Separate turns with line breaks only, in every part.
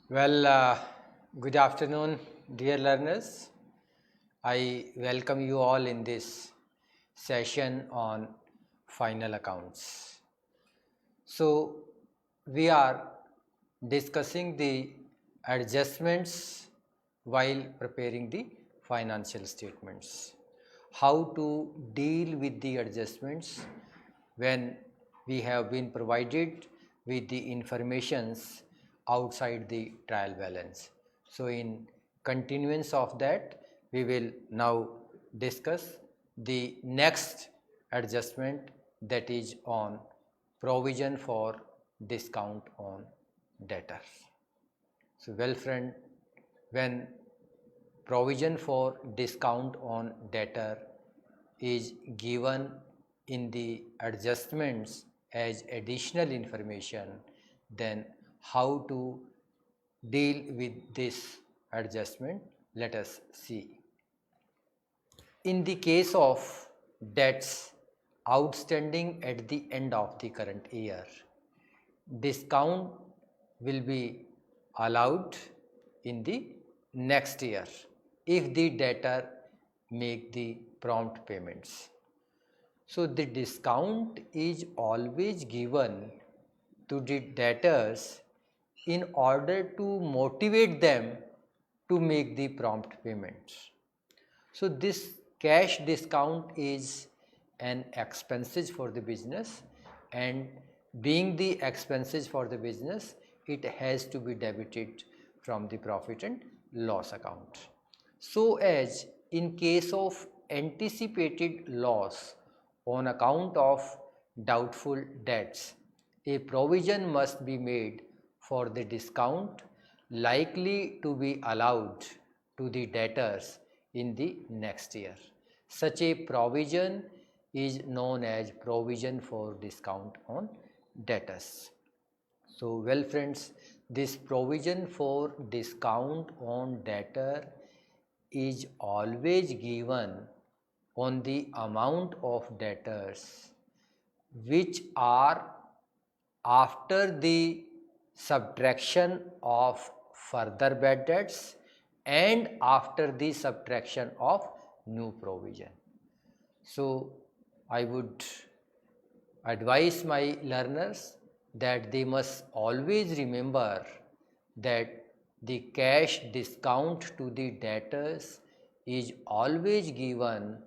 Well, good afternoon, dear learners. I welcome you all in this session on final accounts. So, we are discussing the adjustments while preparing the financial statements. How to deal with the adjustments when we have been provided with the informations outside the trial balance. So, in continuance of that, we will now discuss the next adjustment, that is on provision for discount on debtors. So, well friend, when provision for discount on debtor is given in the adjustments as additional information, then how to deal with this adjustment, let us see. In the case of debts outstanding at the end of the current year, discount will be allowed in the next year if the debtor make the prompt payments. So, the discount is always given to the debtors in order to motivate them to make the prompt payments. So, this cash discount is an expenses for the business, and being the expenses for the business, it has to be debited from the profit and loss account. So as in case of anticipated loss on account of doubtful debts, a provision must be made for the discount likely to be allowed to the debtors in the next year. Such a provision is known as provision for discount on debtors. So, well friends, this provision for discount on debtor is always given on the amount of debtors which are after the subtraction of further bad debts and after the subtraction of new provision. So, I would advise my learners that they must always remember that the cash discount to the debtors is always given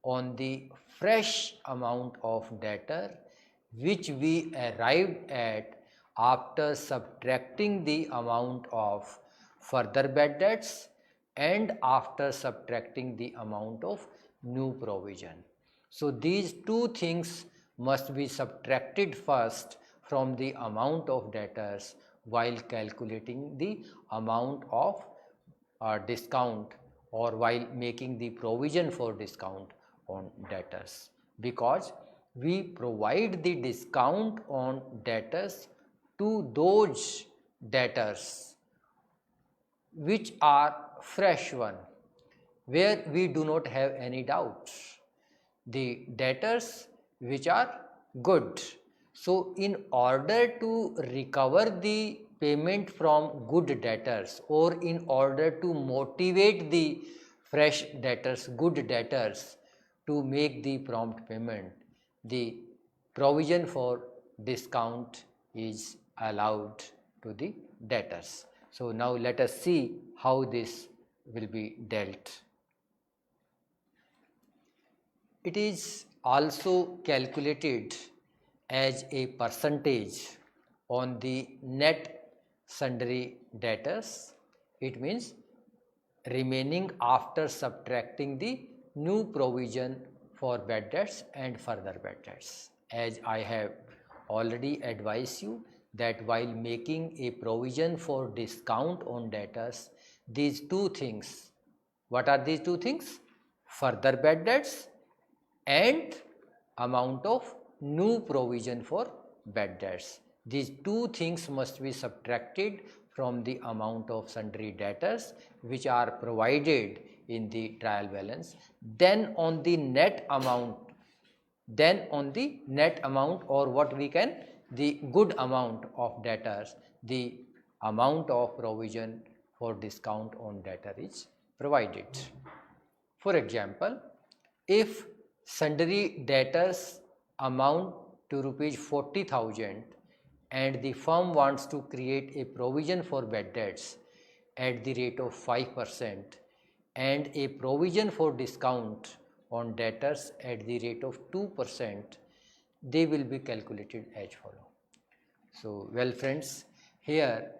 on the fresh amount of debtor which we arrived at after subtracting the amount of further bad debts and after subtracting the amount of new provision. So, these two things must be subtracted first from the amount of debtors while calculating the amount of discount or while making the provision for discount on debtors, because we provide the discount on debtors to those debtors which are fresh one, where we do not have any doubts, the debtors which are good. So, in order to recover the payment from good debtors, or in order to motivate the fresh debtors, good debtors to make the prompt payment, the provision for discount is allowed to the debtors. So, now let us see how this will be dealt. It is also calculated as a percentage on the net sundry debtors. It means remaining after subtracting the new provision for bad debts and further bad debts. As I have already advised you that while making a provision for discount on debtors, these two things, what are these two things? Further bad debts and amount of new provision for bad debts. These two things must be subtracted from the amount of sundry debtors which are provided in the trial balance. Then on the net amount, or what we can, the good amount of debtors, the amount of provision for discount on debtor is provided. For example, if sundry debtors amount to rupees 40,000 and the firm wants to create a provision for bad debts at the rate of 5% and a provision for discount on debtors at the rate of 2%, they will be calculated as follow. So, well friends, here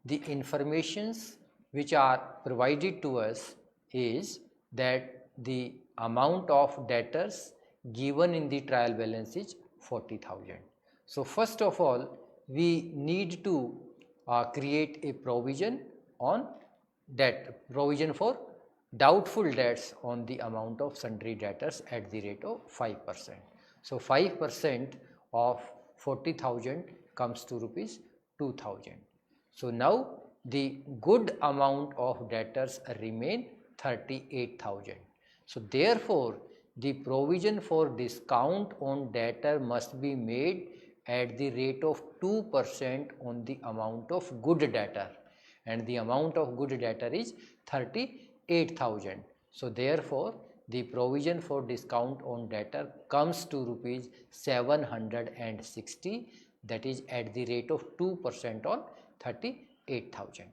the informations which are provided to us is that the amount of debtors given in the trial balance is 40,000. So, first of all, we need to create a provision on debt, provision for doubtful debts on the amount of sundry debtors at the rate of 5%. So, 5% of 40,000 comes to rupees 2,000. So, now the good amount of debtors remain 38,000. So, therefore, the provision for discount on debtor must be made at the rate of 2% on the amount of good debtor, and the amount of good debtor is 38,000. So, therefore, the provision for discount on debtor comes to rupees 760, that is at the rate of 2% on 38,000.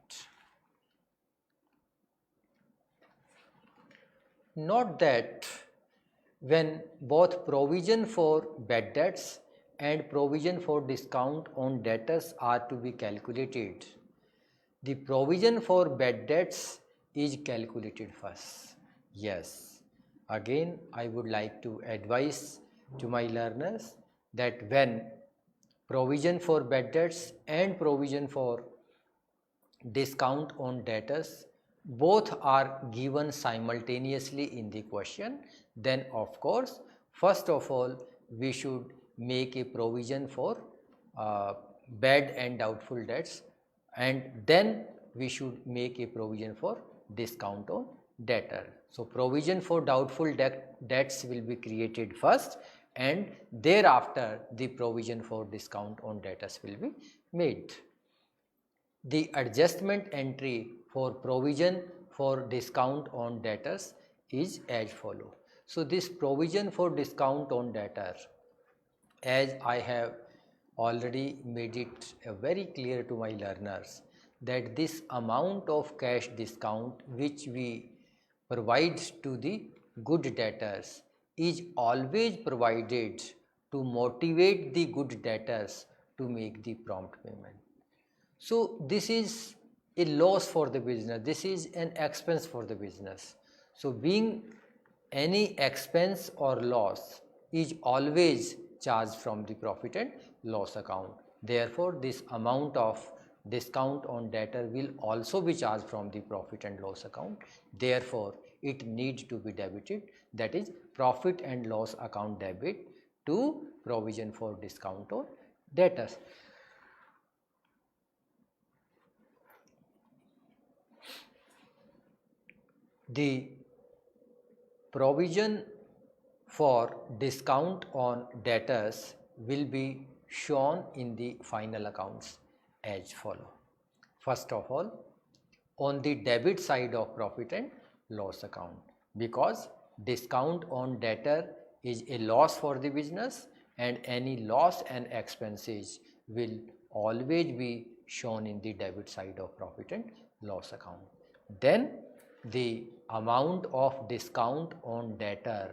Note that when both provision for bad debts and provision for discount on debtors are to be calculated, the provision for bad debts is calculated first. Yes, again I would like to advise to my learners that when provision for bad debts and provision for discount on debtors both are given simultaneously in the question, then of course first of all we should make a provision for bad and doubtful debts, and then we should make a provision for discount on debtor. So, provision for doubtful debts will be created first, and thereafter the provision for discount on debtors will be made. The adjustment entry for provision for discount on debtors is as follow. So, this provision for discount on debtor, as I have already made it very clear to my learners, that this amount of cash discount which we provide to the good debtors is always provided to motivate the good debtors to make the prompt payment. So, this is a loss for the business, this is an expense for the business. So, being any expense or loss is always charged from the profit and loss account. Therefore, this amount of discount on debtor will also be charged from the profit and loss account. Therefore, it needs to be debited, that is profit and loss account debit to provision for discount on debtors. The provision for discount on debtors will be shown in the final accounts as follow. First of all, on the debit side of profit and loss account, because discount on debtor is a loss for the business and any loss and expenses will always be shown in the debit side of profit and loss account. Then the amount of discount on debtor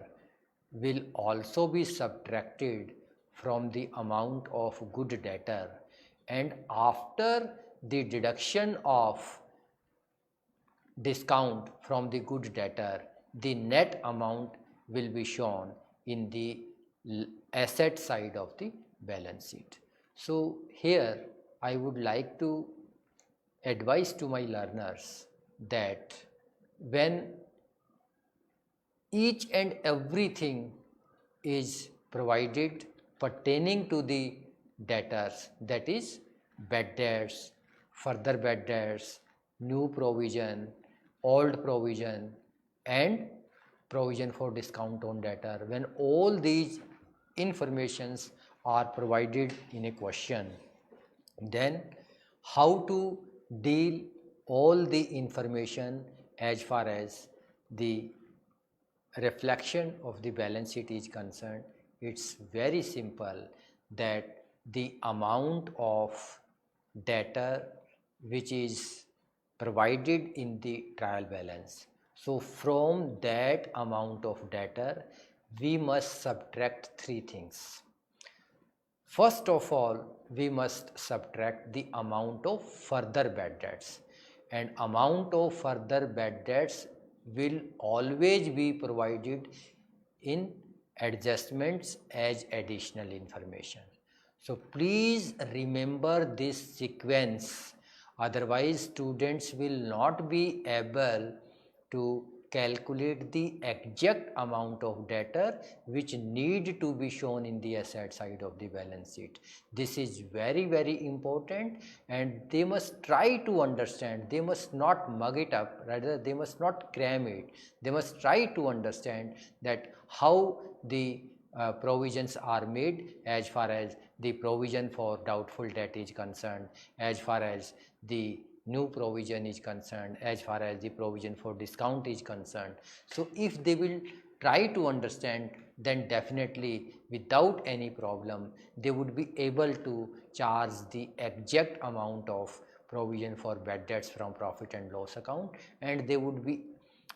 will also be subtracted from the amount of good debtor, and after the deduction of discount from the good debtor, the net amount will be shown in the asset side of the balance sheet. So, here I would like to advise to my learners that when each and everything is provided pertaining to the debtors, that is bad debts, further bad debts, new provision, old provision and provision for discount on debtor, when all these informations are provided in a question, then how to deal all the information as far as the reflection of the balance sheet is concerned. It's very simple that the amount of debtor which is provided in the trial balance, so from that amount of debtor we must subtract three things. First of all, we must subtract the amount of further bad debts, and amount of further bad debts will always be provided in adjustments as additional information. So please remember this sequence, otherwise students will not be able to calculate the exact amount of debtor which need to be shown in the asset side of the balance sheet. This is very, very important, and they must try to understand. They must not mug it up, rather they must not cram it. They must try to understand that how the provisions are made as far as the provision for doubtful debt is concerned, as far as the new provision is concerned, as far as the provision for discount is concerned. So if they will try to understand, then definitely without any problem they would be able to charge the exact amount of provision for bad debts from profit and loss account, and they would be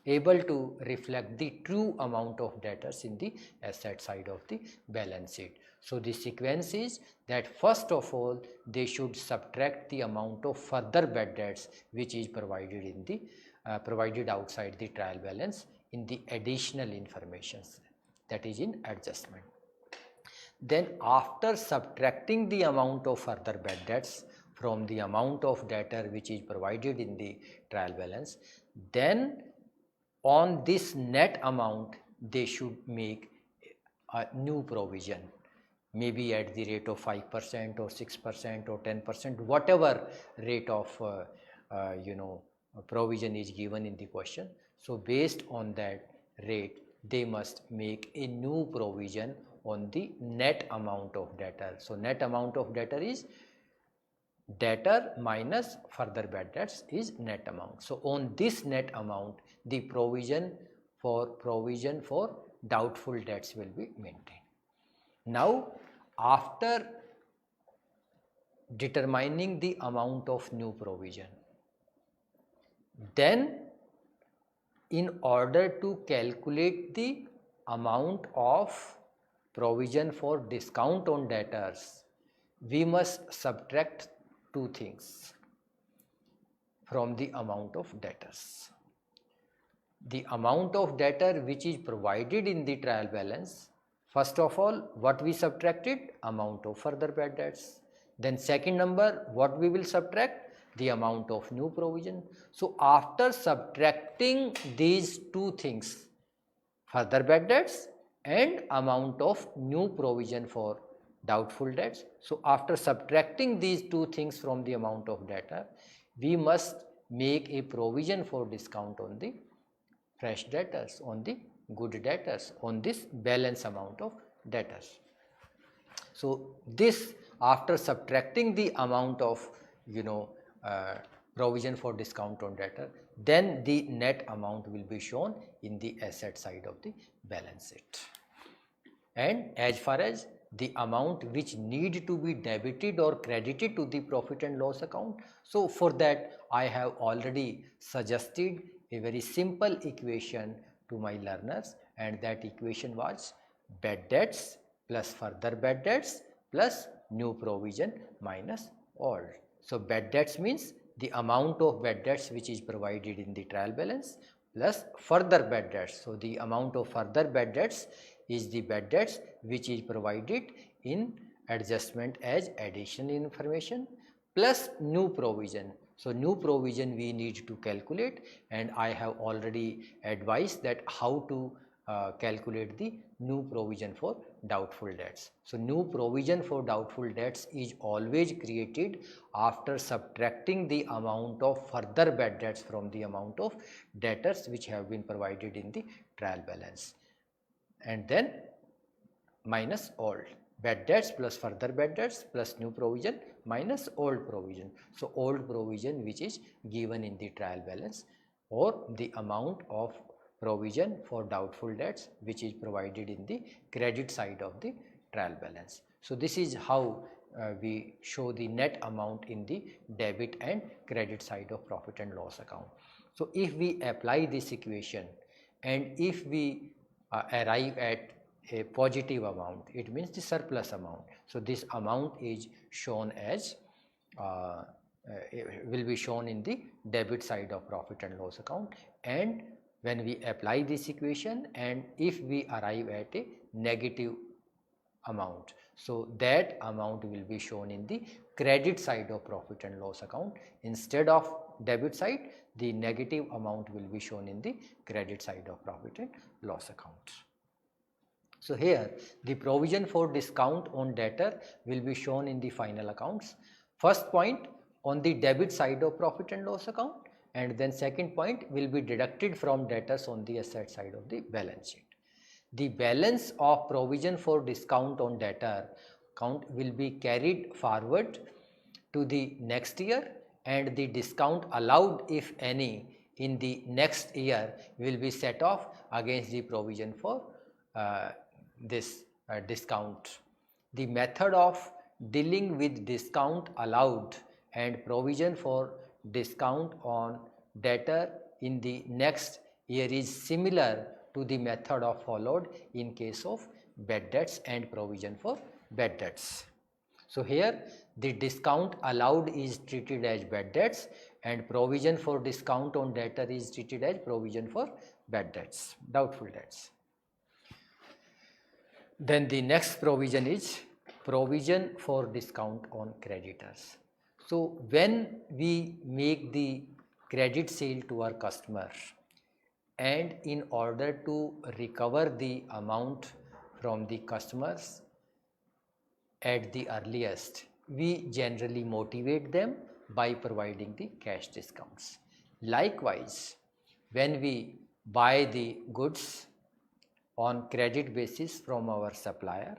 able to reflect the true amount of debtors in the asset side of the balance sheet. So the sequence is that first of all they should subtract the amount of further bad debts which is provided in the provided outside the trial balance in the additional informations, that is in adjustment. Then after subtracting the amount of further bad debts from the amount of debtor which is provided in the trial balance, then on this net amount they should make a new provision, maybe at the rate of 5% or 6% or 10%, whatever rate of provision is given in the question. So based on that rate they must make a new provision on the net amount of debtor. So net amount of debtor is debtor minus further bad debts is net amount. So on this net amount the provision for doubtful debts will be maintained. Now after determining the amount of new provision, then in order to calculate the amount of provision for discount on debtors, we must subtract two things from the amount of debtors. The amount of debtor which is provided in the trial balance, first of all what we subtracted? Amount of further bad debts. Then second number, what we will subtract? The amount of new provision. So after subtracting these two things, further bad debts and amount of new provision for doubtful debts, so after subtracting these two things from the amount of debtor, we must make a provision for discount on the fresh debtors, on the good debtors, on this balance amount of debtors. So this, after subtracting the amount of provision for discount on debtor, then the net amount will be shown in the asset side of the balance sheet. And as far as the amount which need to be debited or credited to the profit and loss account, so for that I have already suggested a very simple equation to my learners, and that equation was bad debts plus further bad debts plus new provision minus old. So bad debts means the amount of bad debts which is provided in the trial balance plus further bad debts. So the amount of further bad debts is the bad debts which is provided in adjustment as additional information plus new provision. So new provision we need to calculate, and I have already advised that how to calculate the new provision for doubtful debts. So new provision for doubtful debts is always created after subtracting the amount of further bad debts from the amount of debtors which have been provided in the trial balance, and then minus old. bad debts plus further bad debts plus new provision minus old provision. So old provision which is given in the trial balance, or the amount of provision for doubtful debts which is provided in the credit side of the trial balance. So this is how we show the net amount in the debit and credit side of profit and loss account. So if we apply this equation and if we arrive at a positive amount, it means the surplus amount. So this amount is shown as will be shown in the debit side of profit and loss account. And when we apply this equation and if we arrive at a negative amount, so that amount will be shown in the credit side of profit and loss account. Instead of debit side, the negative amount will be shown in the credit side of profit and loss account. So here the provision for discount on debtor will be shown in the final accounts. First point on the debit side of profit and loss account, and then second point will be deducted from debtors on the asset side of the balance sheet. The balance of provision for discount on debtor account will be carried forward to the next year, and the discount allowed, if any, in the next year will be set off against the provision for this discount. The method of dealing with discount allowed and provision for discount on debtor in the next year is similar to the method of followed in case of bad debts and provision for bad debts. So here the discount allowed is treated as bad debts and provision for discount on debtor is treated as provision for bad debts, doubtful debts. Then the next provision is provision for discount on creditors. So when we make the credit sale to our customer, and in order to recover the amount from the customers at the earliest, we generally motivate them by providing the cash discounts. Likewise, when we buy the goods on credit basis from our supplier,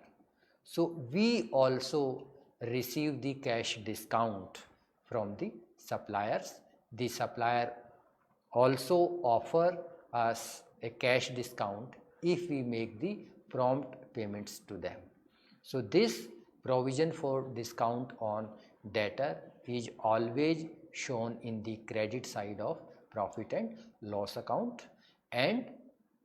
so we also receive the cash discount from the suppliers. The supplier also offer us a cash discount if we make the prompt payments to them. So this provision for discount on debtor is always shown in the credit side of profit and loss account, and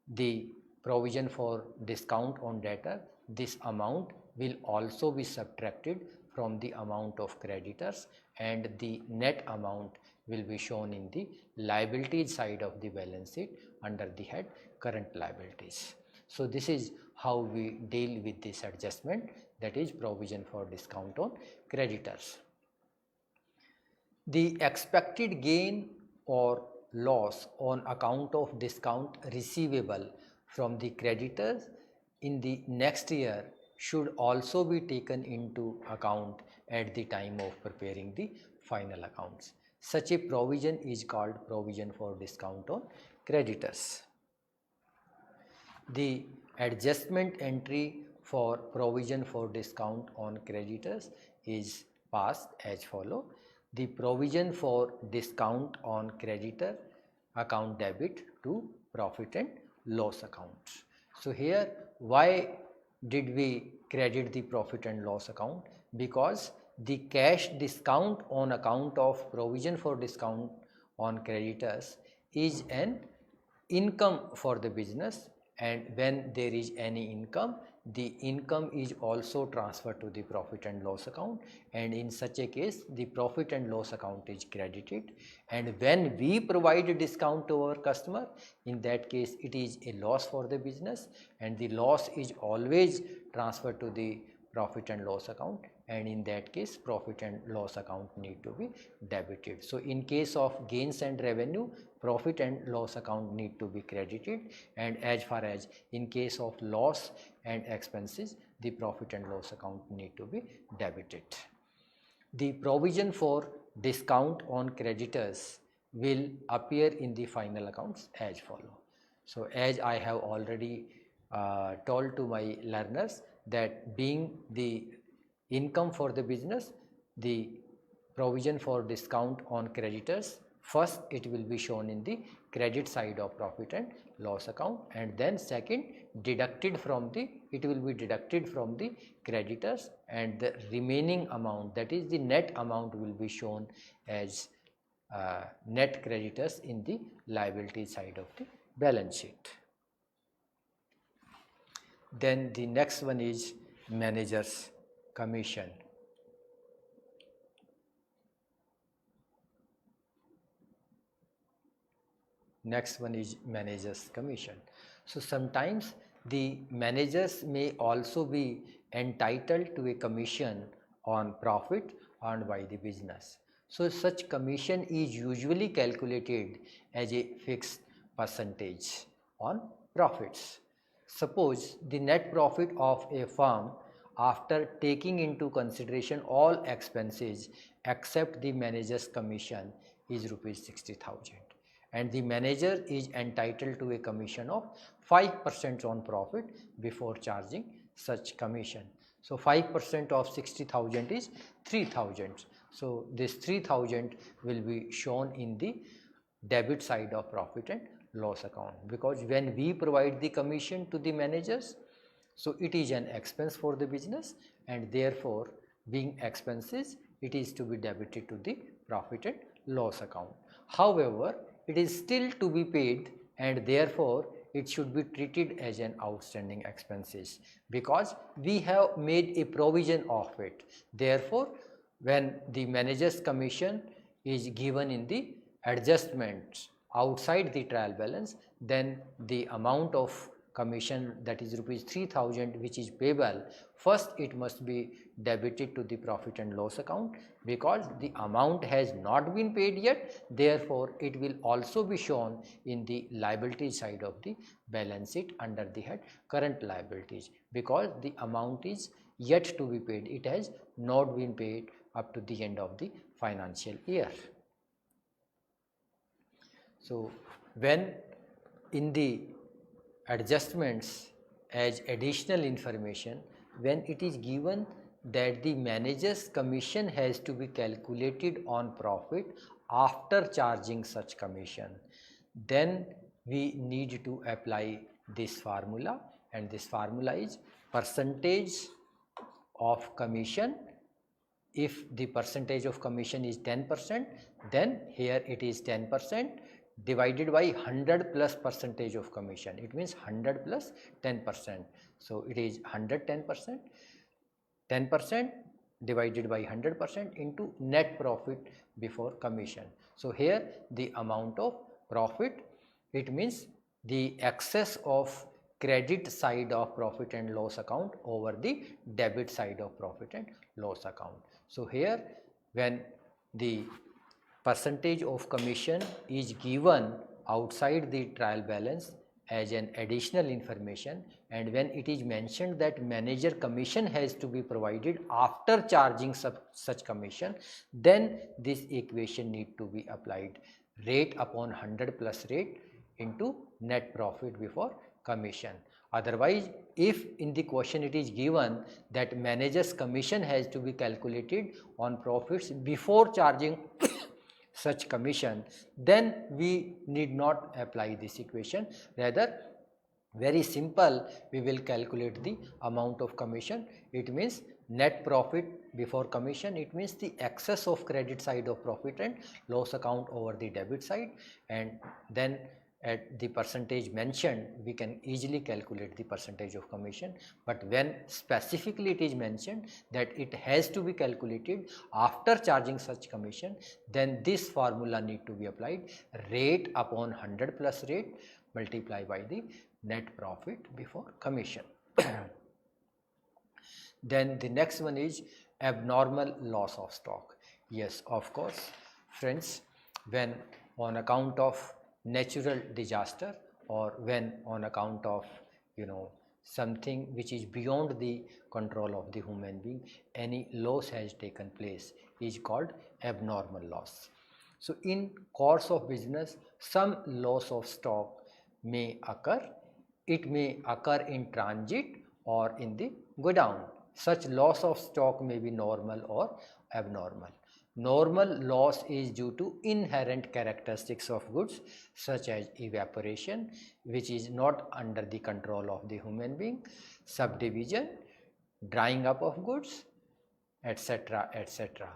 the provision for discount on debtor, this amount will also be subtracted from the amount of creditors, and the net amount will be shown in the liabilities side of the balance sheet under the head current liabilities. So this is how we deal with this adjustment, that is provision for discount on creditors. The expected gain or loss on account of discount receivable from the creditors in the next year should also be taken into account at the time of preparing the final accounts. Such a provision is called provision for discount on creditors. The adjustment entry for provision for discount on creditors is passed as follow. The provision for discount on creditor account debit to profit and loss account. So here why did we credit the profit and loss account? Because the cash discount on account of provision for discount on creditors is an income for the business, and when there is any income, the income is also transferred to the profit and loss account, and in such a case the profit and loss account is credited. And when we provide a discount to our customer, in that case it is a loss for the business, and the loss is always transferred to the profit and loss account, and in that case profit and loss account need to be debited. So in case of gains and revenue, profit and loss account need to be credited, and as far as in case of loss and expenses, the profit and loss account need to be debited. The provision for discount on creditors will appear in the final accounts as follow. So as I have already told to my learners that being the income for the business, the provision for discount on creditors, first it will be shown in the credit side of profit and loss account, and then second it will be deducted from the creditors, and the remaining amount, that is the net amount, will be shown as net creditors in the liability side of the balance sheet. Then the next one is manager's commission. Next one is manager's commission. So sometimes the managers may also be entitled to a commission on profit earned by the business. So such commission is usually calculated as a fixed percentage on profits. Suppose the net profit of a firm after taking into consideration all expenses except the manager's commission is rupees 60,000, and the manager is entitled to a commission of 5% on profit before charging such commission. So 5% of 60,000 is 3,000. So this 3,000 will be shown in the debit side of profit and loss account, because when we provide the commission to the managers, so it is an expense for the business, and therefore being expenses, it is to be debited to the profit and loss account. However, it is still to be paid, and therefore it should be treated as an outstanding expenses, because we have made a provision of it. Therefore, when the manager's commission is given in the adjustments outside the trial balance, then the amount of commission, that is rupees 3,000, which is payable, first it must be debited to the profit and loss account, because the amount has not been paid yet. Therefore it will also be shown in the liability side of the balance sheet under the head current liabilities, because the amount is yet to be paid, it has not been paid up to the end of the financial year. So when in the adjustments as additional information, when it is given that the manager's commission has to be calculated on profit after charging such commission, then we need to apply this formula, and this formula is percentage of commission. If the percentage of commission is 10%, then here it is 10% divided by 100 plus percentage of commission. It means 100 plus 10%. So it is 110%. 10% divided by 100% into net profit before commission. So here the amount of profit, it means the excess of credit side of profit and loss account over the debit side of profit and loss account. So here when the percentage of commission is given outside the trial balance as an additional information, and when it is mentioned that manager commission has to be provided after charging such commission, then this equation need to be applied, rate upon 100 plus rate into net profit before commission. Otherwise, if in the question it is given that manager's commission has to be calculated on profits before charging such commission, then we need not apply this equation. Rather, very simple, we will calculate the amount of commission. It means net profit before commission, it means the excess of credit side of profit and loss account over the debit side, and then at the percentage mentioned we can easily calculate the percentage of commission. But when specifically it is mentioned that it has to be calculated after charging such commission, then this formula need to be applied, rate upon 100 plus rate multiply by the net profit before commission. Then the next one is abnormal loss of stock. Yes, of course friends, when on account of natural disaster or when on account of something which is beyond the control of the human being, any loss has taken place, is called abnormal loss. So in course of business, some loss of stock may occur. It may occur in transit or in the godown. Such loss of stock may be normal or abnormal. Normal loss is due to inherent characteristics of goods such as evaporation, which is not under the control of the human being, subdivision, drying up of goods, etc., etc.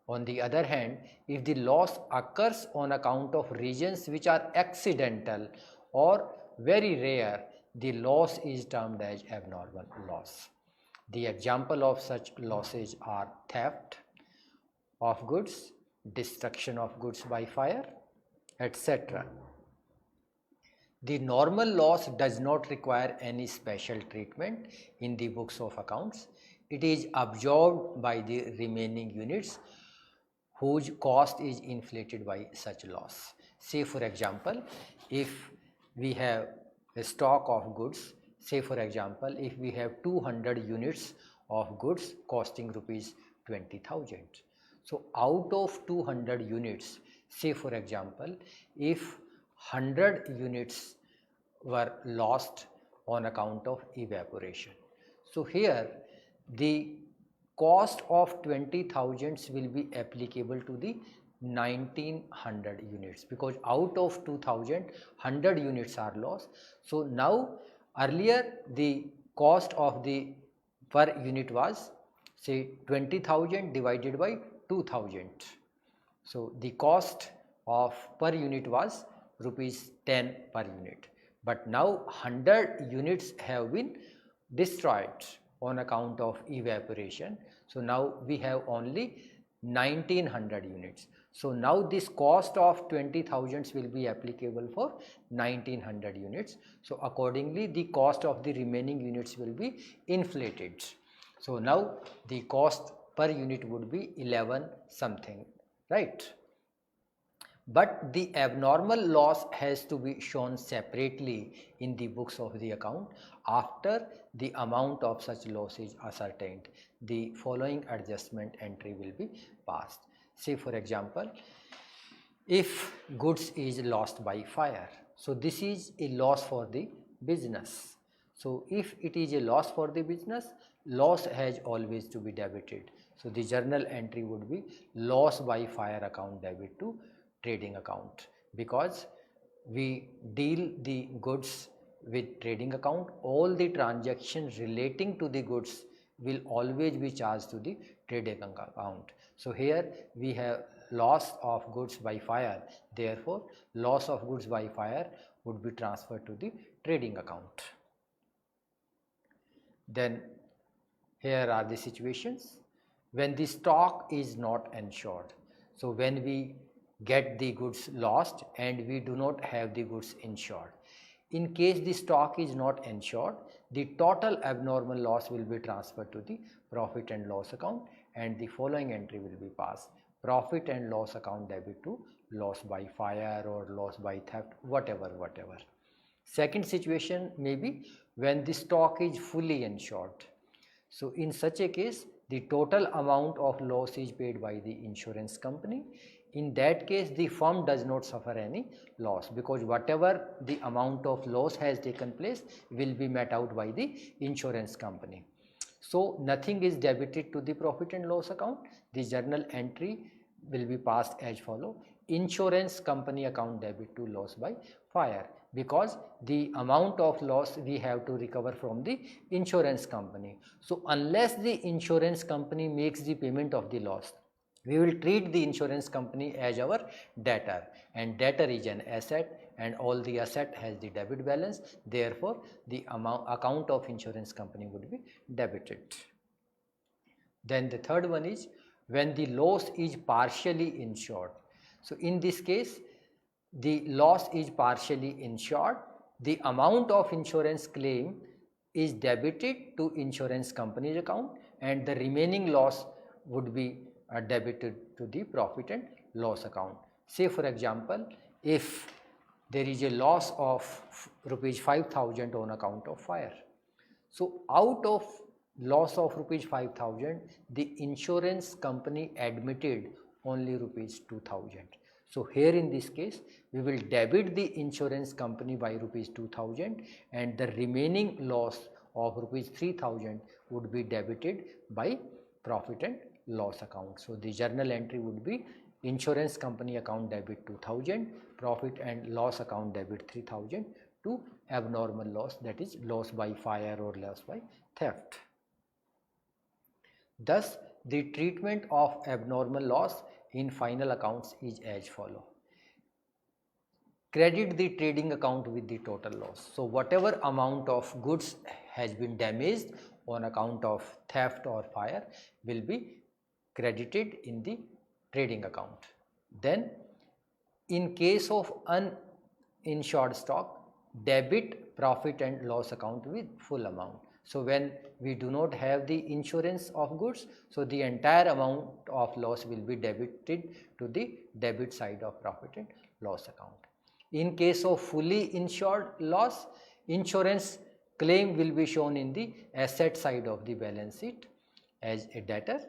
On the other hand, if the loss occurs on account of reasons which are accidental or very rare, the loss is termed as abnormal loss. The example of such losses are theft of goods, destruction of goods by fire, etc. The normal loss does not require any special treatment in the books of accounts. It is absorbed by the remaining units whose cost is inflated by such loss. Say for example, if we have a stock of goods, say for example, if we have 200 units of goods costing rupees 20,000. So out of 200 units, say for example, if 100 units were lost on account of evaporation. So here the cost of 20,000 will be applicable to the 1900 units, because out of 2000, 100 units are lost. So now earlier the cost of the per unit was say 20,000 divided by 2000. So the cost of per unit was rupees 10 per unit. But now 100 units have been destroyed on account of evaporation. So now we have only 1900 units. So now this cost of 20,000 will be applicable for 1900 units. So accordingly the cost of the remaining units will be inflated. So now the cost per unit would be 11 something, right? But the abnormal loss has to be shown separately in the books of the account after the amount of such loss is ascertained. The following adjustment entry will be passed. Say for example, if goods is lost by fire, so this is a loss for the business. So if it is a loss for the business, loss has always to be debited. So the journal entry would be loss by fire account debit to trading account, because we deal the goods with trading account. All the transactions relating to the goods will always be charged to the trading account. So here we have loss of goods by fire, therefore loss of goods by fire would be transferred to the trading account. Then here are the situations when the stock is not insured. So when we get the goods lost and we do not have the goods insured. In case the stock is not insured, the total abnormal loss will be transferred to the profit and loss account, and the following entry will be passed: profit and loss account debit to loss by fire or loss by theft, whatever. Second situation may be when the stock is fully insured. So in such a case, the total amount of loss is paid by the insurance company. In that case, the firm does not suffer any loss, because whatever the amount of loss has taken place will be met out by the insurance company. So nothing is debited to the profit and loss account. The journal entry will be passed as follow: insurance company account debit to loss by fire, because the amount of loss we have to recover from the insurance company. So unless the insurance company makes the payment of the loss, we will treat the insurance company as our debtor, and debtor is an asset and all the asset has the debit balance, therefore the account of insurance company would be debited. Then the third one is when the loss is partially insured. So in this case, the loss is partially insured, the amount of insurance claim is debited to insurance company's account, and the remaining loss would be debited to the profit and loss account. Say for example, if there is a loss of rupees 5,000 on account of fire, so out of loss of rupees 5,000, the insurance company admitted only rupees 2,000. So here in this case, we will debit the insurance company by rupees 2,000, and the remaining loss of rupees 3000 would be debited by profit and loss account. So the journal entry would be insurance company account debit 2000, profit and loss account debit 3000 to abnormal loss, that is loss by fire or loss by theft. Thus, the treatment of abnormal loss in final accounts is as follow. Credit the trading account with the total loss. So whatever amount of goods has been damaged on account of theft or fire will be credited in the trading account. Then in case of uninsured stock, debit profit and loss account with full amount. So when we do not have the insurance of goods, so the entire amount of loss will be debited to the debit side of profit and loss account. In case of fully insured loss, insurance claim will be shown in the asset side of the balance sheet as a debtor.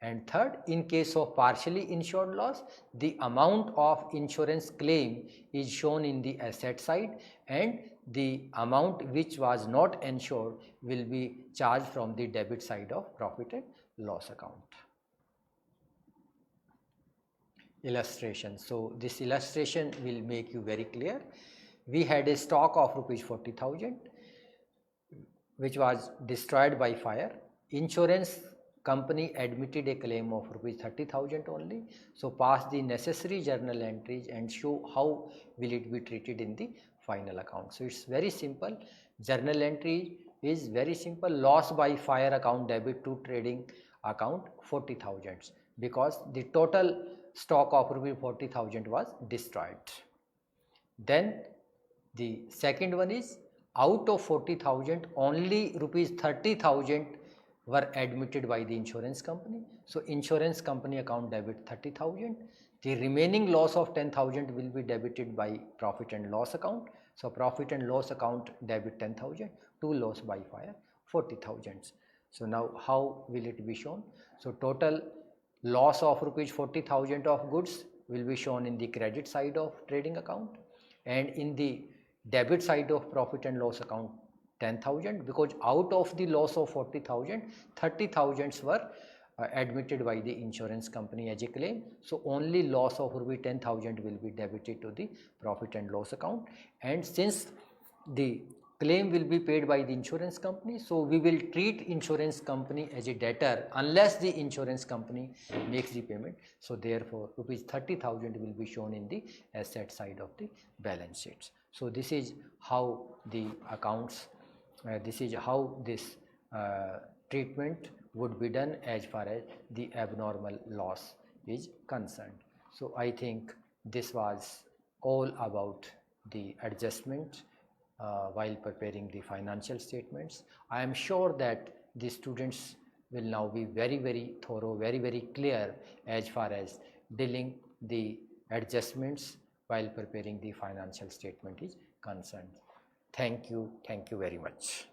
And third, in case of partially insured loss, the amount of insurance claim is shown in the asset side and the amount which was not insured will be charged from the debit side of profit and loss account. Illustration. So this illustration will make you very clear. We had a stock of rupees 40,000 which was destroyed by fire. Insurance company admitted a claim of rupees 30,000 only. So pass the necessary journal entries and show how will it be treated in the final account. So it's very simple. Journal entry is very simple. Loss by fire account debit to trading account 40,000 because the total stock of rupees 40,000 was destroyed. Then the second one is out of 40,000 only rupees 30,000 were admitted by the insurance company. So insurance company account debit 30,000. The remaining loss of 10,000 will be debited by profit and loss account. So profit and loss account debit 10,000 to loss by fire 40,000. So now how will it be shown? So total loss of rupees 40,000 of goods will be shown in the credit side of trading account and in the debit side of profit and loss account 10,000 because out of the loss of 40,000, 30,000 were admitted by the insurance company as a claim. So only loss of rupees 10,000 will be debited to the profit and loss account, and since the claim will be paid by the insurance company, so we will treat insurance company as a debtor unless the insurance company makes the payment. So therefore rupees 30,000 will be shown in the asset side of the balance sheets. So this is how the accounts this is how this treatment would be done as far as the abnormal loss is concerned. So I think this was all about the adjustment while preparing the financial statements. I am sure that the students will now be very thorough, very clear as far as dealing the adjustments while preparing the financial statement is concerned. Thank you very much.